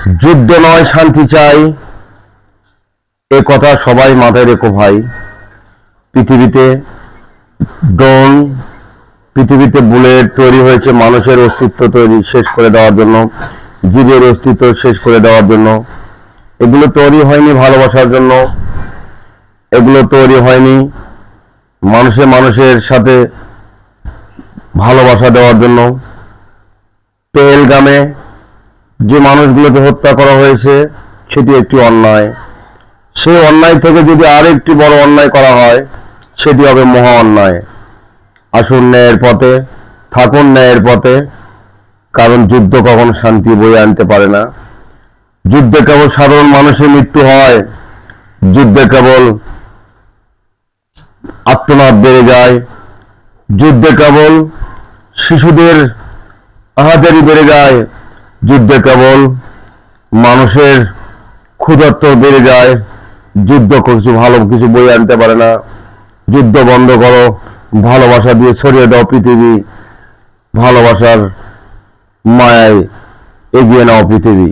যুদ্ধ নয় শান্তি চাই, এ কথা সবাই মাথায় রেখো ভাই। পৃথিবীতে ড্রোন, পৃথিবীতে বুলেট তৈরি হয়েছে মানুষের অস্তিত্ব তৈরি শেষ করে দেওয়ার জন্য, জীবের অস্তিত্ব শেষ করে দেওয়ার জন্য। এগুলো তৈরি হয়নি ভালোবাসার জন্য, এগুলো তৈরি হয়নি মানুষের সাথে ভালোবাসা দেওয়ার জন্য। পেহেলগামে যে মানুষগুলোকে হত্যা করা হয়েছে সেটি একটি অন্যায়। সেই অন্যায় থেকে যদি আর একটি বড় অন্যায় করা হয় সেটি হবে মহা অন্যায়। আসুন ন্যায়ের পথে, থাকুন ন্যায়ের পথে, কারণ যুদ্ধ কখনো শান্তি বয়ে আনতে পারে না। যুদ্ধে কেবল সাধারণ মানুষের মৃত্যু হয়, যুদ্ধে কেবল আত্মনাদ বেড়ে যায়, যুদ্ধে কেবল শিশুদের আহাজারি বেড়ে যায়, যুদ্ধে কেবল মানুষের ক্ষুধার্ত বেড়ে যায়। যুদ্ধ ভালো কিছু বয়ে আনতে পারে না। যুদ্ধ বন্ধ করো, ভালোবাসা দিয়ে ছড়িয়ে দাও পৃথিবী, ভালোবাসার মায়ায় এগিয়ে নাও পৃথিবী।